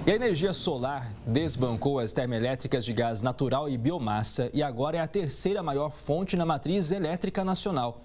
E a energia solar desbancou as termoelétricas de gás natural e biomassa e agora é a terceira maior fonte na matriz elétrica nacional.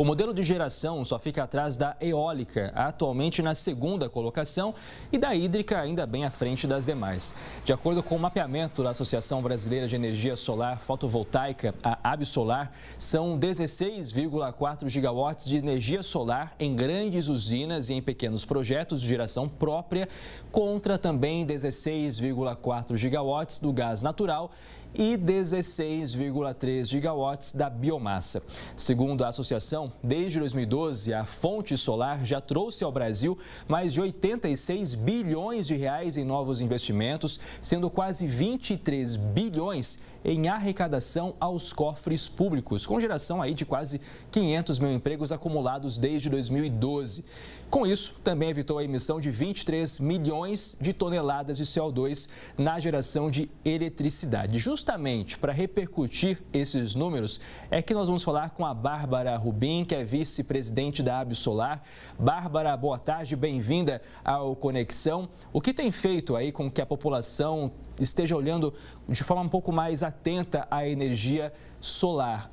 O modelo de geração só fica atrás da eólica, atualmente na segunda colocação, e da hídrica ainda bem à frente das demais. De acordo com o mapeamento da Associação Brasileira de Energia Solar Fotovoltaica, a Absolar, são 16,4 gigawatts de energia solar em grandes usinas e em pequenos projetos de geração própria, contra também 16,4 gigawatts do gás natural e 16,3 gigawatts da biomassa. Segundo a associação, desde 2012, a fonte solar já trouxe ao Brasil mais de 86 bilhões de reais em novos investimentos, sendo quase 23 bilhões em arrecadação aos cofres públicos, com geração aí de quase 500 mil empregos acumulados desde 2012. Com isso, também evitou a emissão de 23 milhões de toneladas de CO2 na geração de eletricidade. Justamente para repercutir esses números, é que nós vamos falar com a Bárbara Rubim, que é vice-presidente da Absolar. Bárbara, boa tarde, bem-vinda ao Conexão. O que tem feito aí com que a população esteja olhando de forma um pouco mais atenta à energia solar?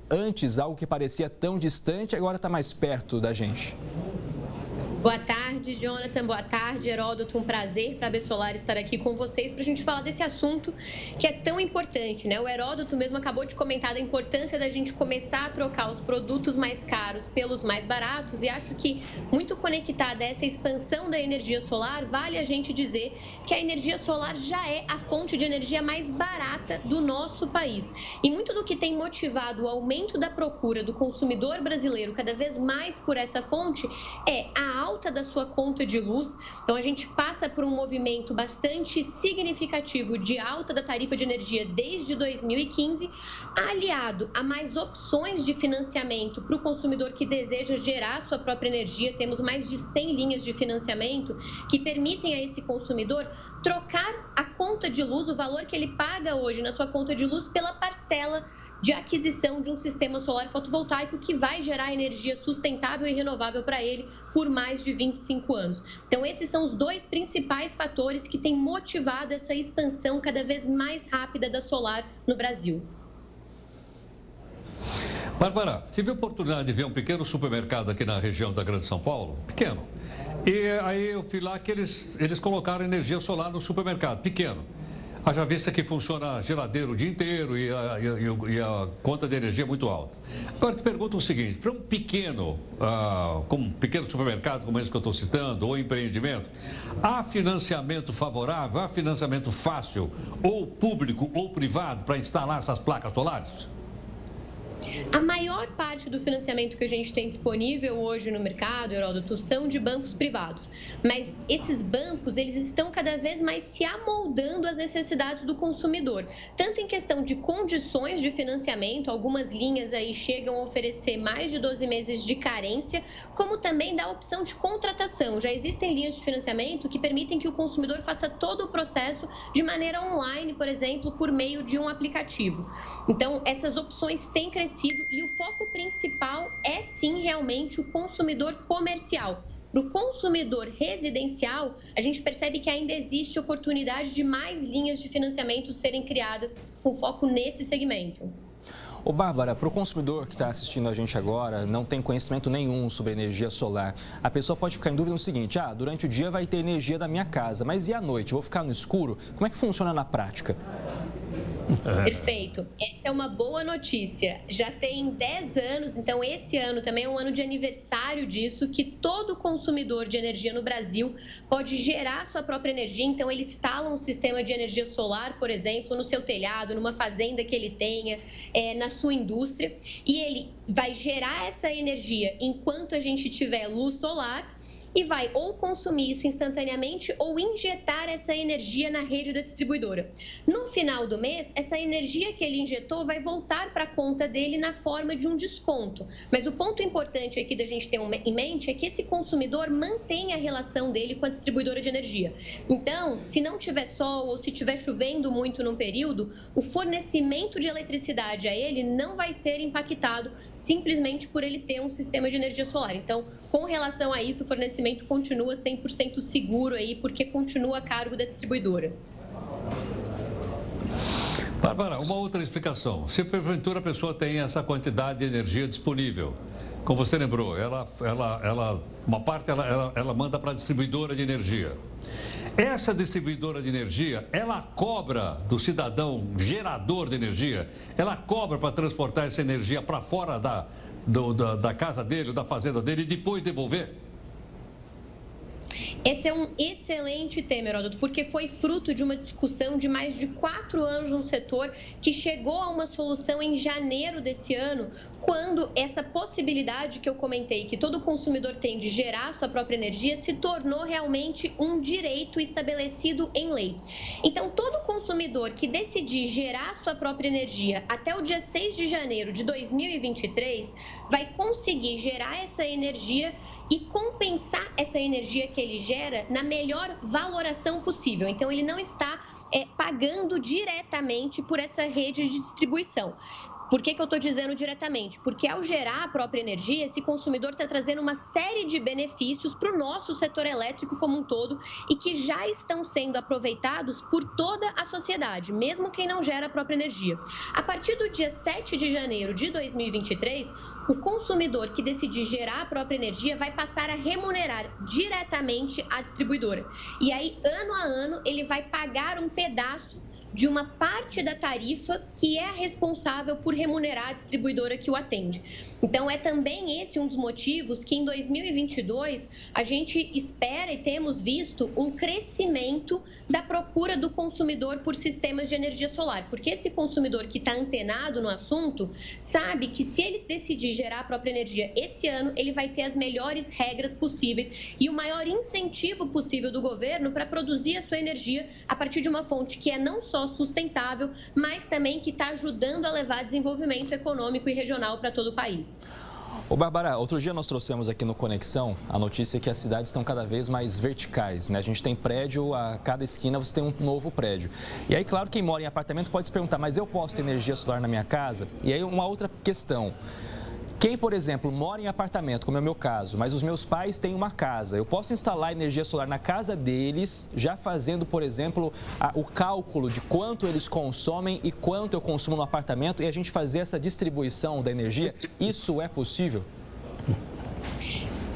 Antes, algo que parecia tão distante, agora está mais perto da gente. Boa tarde, Jonathan. Boa tarde, Heródoto. Um prazer para a Absolar estar aqui com vocês para a gente falar desse assunto que é tão importante, né? O Heródoto mesmo acabou de comentar da importância da gente começar a trocar os produtos mais caros pelos mais baratos, e acho que muito conectada a essa expansão da energia solar, vale a gente dizer que a energia solar já é a fonte de energia mais barata do nosso país. E muito do que tem motivado o aumento da procura do consumidor brasileiro cada vez mais por essa fonte é a alta da sua conta de luz. Então a gente passa por um movimento bastante significativo de alta da tarifa de energia desde 2015, aliado a mais opções de financiamento para o consumidor que deseja gerar sua própria energia. Temos mais de 100 linhas de financiamento que permitem a esse consumidor trocar a conta de luz, o valor que ele paga hoje na sua conta de luz, pela parcela de aquisição de um sistema solar fotovoltaico que vai gerar energia sustentável e renovável para ele por mais de 25 anos. Então, esses são os dois principais fatores que têm motivado essa expansão cada vez mais rápida da solar no Brasil. Bárbara, tive a oportunidade de ver um pequeno supermercado aqui na região da Grande São Paulo, pequeno. E aí eu fui lá que eles colocaram energia solar no supermercado, pequeno. Haja vista que funciona geladeira o dia inteiro e a conta de energia é muito alta. Agora, te pergunto o seguinte, para um pequeno, como um pequeno supermercado, como esse que eu estou citando, ou empreendimento, há financiamento favorável, há financiamento fácil, ou público ou privado, para instalar essas placas solares? A maior parte do financiamento que a gente tem disponível hoje no mercado, Heródoto, são de bancos privados. Mas esses bancos, eles estão cada vez mais se amoldando às necessidades do consumidor. Tanto em questão de condições de financiamento, algumas linhas aí chegam a oferecer mais de 12 meses de carência, como também da opção de contratação. Já existem linhas de financiamento que permitem que o consumidor faça todo o processo de maneira online, por exemplo, por meio de um aplicativo. Então, essas opções têm crescido e o foco principal é sim realmente o consumidor comercial. Para o consumidor residencial, a gente percebe que ainda existe oportunidade de mais linhas de financiamento serem criadas com foco nesse segmento. Ô Bárbara, para o consumidor que está assistindo a gente agora, não tem conhecimento nenhum sobre energia solar, a pessoa pode ficar em dúvida no seguinte: durante o dia vai ter energia da minha casa, mas e à noite? Eu vou ficar no escuro? Como é que funciona na prática? Perfeito. Essa é uma boa notícia. Já tem 10 anos, então esse ano também é um ano de aniversário disso, que todo consumidor de energia no Brasil pode gerar sua própria energia. Então ele instala um sistema de energia solar, por exemplo, no seu telhado, numa fazenda que ele tenha, na sua indústria, e ele vai gerar essa energia enquanto a gente tiver luz solar, e vai ou consumir isso instantaneamente ou injetar essa energia na rede da distribuidora. No final do mês, essa energia que ele injetou vai voltar para a conta dele na forma de um desconto. Mas o ponto importante aqui da gente ter em mente é que esse consumidor mantém a relação dele com a distribuidora de energia. Então, se não tiver sol ou se estiver chovendo muito num período, o fornecimento de eletricidade a ele não vai ser impactado simplesmente por ele ter um sistema de energia solar. Então, com relação a isso, o fornecimento continua 100% seguro aí, porque continua a cargo da distribuidora. Bárbara, uma outra explicação. Se porventura a pessoa tem essa quantidade de energia disponível, como você lembrou, uma parte ela manda para a distribuidora de energia. Essa distribuidora de energia, ela cobra do cidadão gerador de energia, ela cobra para transportar essa energia para fora da casa dele, da fazenda dele e depois devolver? Esse é um excelente tema, Heródoto, porque foi fruto de uma discussão de mais de 4 anos no setor, que chegou a uma solução em janeiro desse ano, quando essa possibilidade que eu comentei, que todo consumidor tem de gerar sua própria energia, se tornou realmente um direito estabelecido em lei. Então, todo consumidor que decidir gerar sua própria energia até o dia 6 de janeiro de 2023, vai conseguir gerar essa energia e compensar essa energia que ele gera na melhor valoração possível. Então, ele não está pagando diretamente por essa rede de distribuição. Por que eu estou dizendo diretamente? Porque ao gerar a própria energia, esse consumidor está trazendo uma série de benefícios para o nosso setor elétrico como um todo e que já estão sendo aproveitados por toda a sociedade, mesmo quem não gera a própria energia. A partir do dia 7 de janeiro de 2023, o consumidor que decidir gerar a própria energia vai passar a remunerar diretamente a distribuidora. E aí, ano a ano, ele vai pagar um pedaço de uma parte da tarifa que é a responsável por remunerar a distribuidora que o atende. Então, é também esse um dos motivos que em 2022 a gente espera e temos visto um crescimento da procura do consumidor por sistemas de energia solar, porque esse consumidor que está antenado no assunto sabe que se ele decidir gerar a própria energia esse ano, ele vai ter as melhores regras possíveis e o maior incentivo possível do governo para produzir a sua energia a partir de uma fonte que é não só sustentável, mas também que está ajudando a levar desenvolvimento econômico e regional para todo o país. Ô Bárbara, outro dia nós trouxemos aqui no Conexão a notícia que as cidades estão cada vez mais verticais, né? A gente tem prédio, a cada esquina você tem um novo prédio. E aí, claro, quem mora em apartamento pode se perguntar, mas eu posso ter energia solar na minha casa? E aí uma outra questão. Quem, por exemplo, mora em apartamento, como é o meu caso, mas os meus pais têm uma casa, eu posso instalar energia solar na casa deles, já fazendo, por exemplo, o cálculo de quanto eles consomem e quanto eu consumo no apartamento e a gente fazer essa distribuição da energia? Isso é possível?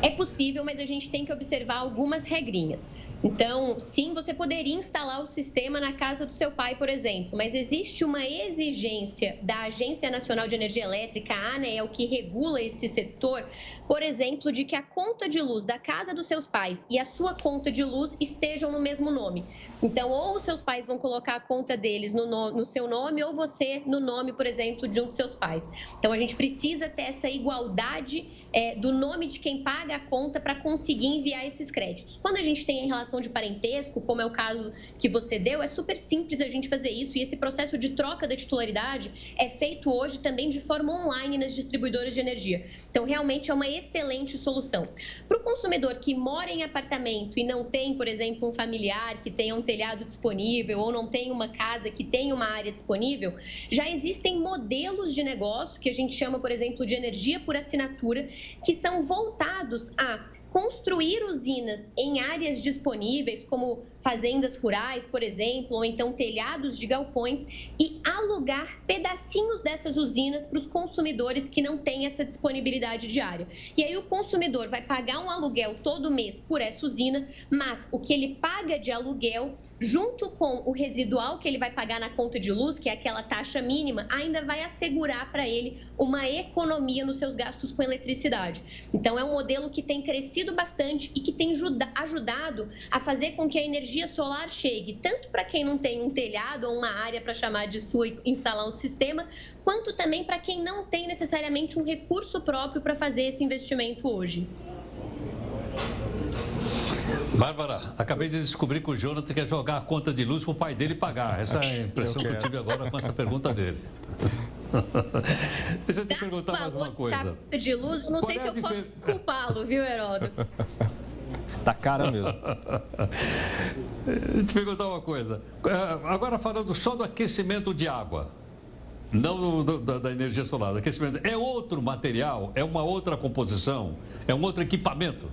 É possível, mas a gente tem que observar algumas regrinhas. Então, sim, você poderia instalar o sistema na casa do seu pai, por exemplo, mas existe uma exigência da Agência Nacional de Energia Elétrica, a ANEEL, que regula esse setor, por exemplo, de que a conta de luz da casa dos seus pais e a sua conta de luz estejam no mesmo nome. Então, ou os seus pais vão colocar a conta deles no seu nome, ou você no nome, por exemplo, de um dos seus pais. Então, a gente precisa ter essa igualdade do nome de quem paga a conta para conseguir enviar esses créditos. Quando a gente tem em relação de parentesco, como é o caso que você deu, é super simples a gente fazer isso e esse processo de troca da titularidade é feito hoje também de forma online nas distribuidoras de energia. Então, realmente é uma excelente solução. Para o consumidor que mora em apartamento e não tem, por exemplo, um familiar que tenha um telhado disponível ou não tem uma casa que tenha uma área disponível, já existem modelos de negócio que a gente chama, por exemplo, de energia por assinatura, que são voltados a construir usinas em áreas disponíveis, como fazendas rurais, por exemplo, ou então telhados de galpões, e alugar pedacinhos dessas usinas para os consumidores que não têm essa disponibilidade diária. E aí o consumidor vai pagar um aluguel todo mês por essa usina, mas o que ele paga de aluguel, junto com o residual que ele vai pagar na conta de luz, que é aquela taxa mínima, ainda vai assegurar para ele uma economia nos seus gastos com eletricidade. Então, é um modelo que tem crescido bastante e que tem ajudado a fazer com que a energia solar chegue tanto para quem não tem um telhado ou uma área para chamar de sua e instalar um sistema, quanto também para quem não tem necessariamente um recurso próprio para fazer esse investimento hoje. Bárbara, acabei de descobrir que o Jonathan quer jogar a conta de luz para o pai dele pagar. Essa é a impressão que eu tive agora com essa pergunta dele. Deixa eu te perguntar mais uma coisa. Conta de luz, eu não sei se eu posso culpá-lo, viu, Heródoto? Tá cara mesmo. Deixa eu te perguntar uma coisa. Agora falando só do aquecimento de água. Não da energia solar, do aquecimento. É outro material, é uma outra composição, é um outro equipamento.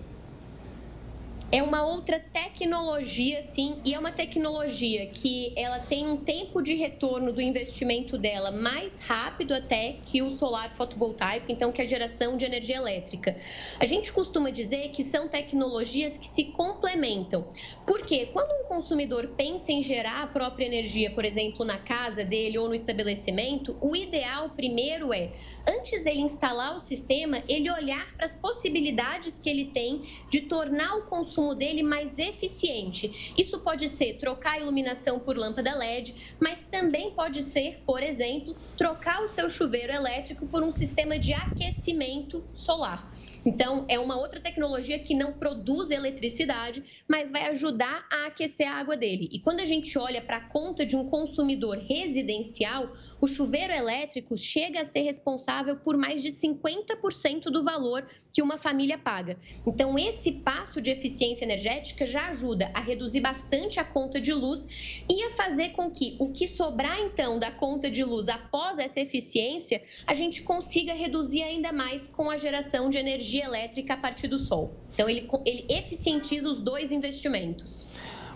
É uma outra tecnologia, sim, e é uma tecnologia que ela tem um tempo de retorno do investimento dela mais rápido até que o solar fotovoltaico, então que a geração de energia elétrica. A gente costuma dizer que são tecnologias que se complementam, porque quando um consumidor pensa em gerar a própria energia, por exemplo, na casa dele ou no estabelecimento, o ideal primeiro é, antes dele instalar o sistema, ele olhar para as possibilidades que ele tem de tornar o consumo dele mais eficiente. Isso pode ser trocar a iluminação por lâmpada LED, mas também pode ser, por exemplo, trocar o seu chuveiro elétrico por um sistema de aquecimento solar. Então, é uma outra tecnologia que não produz eletricidade, mas vai ajudar a aquecer a água dele. E quando a gente olha para a conta de um consumidor residencial, o chuveiro elétrico chega a ser responsável por mais de 50% do valor que uma família paga. Então, esse passo de eficiência energética já ajuda a reduzir bastante a conta de luz e a fazer com que o que sobrar, então, da conta de luz após essa eficiência, a gente consiga reduzir ainda mais com a geração de energia elétrica a partir do sol. Então, ele eficientiza os dois investimentos.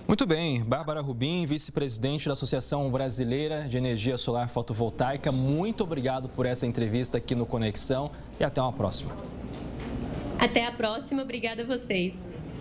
Muito bem, Bárbara Rubim, vice-presidente da Associação Brasileira de Energia Solar Fotovoltaica, muito obrigado por essa entrevista aqui no Conexão e até uma próxima. Até a próxima, obrigada a vocês.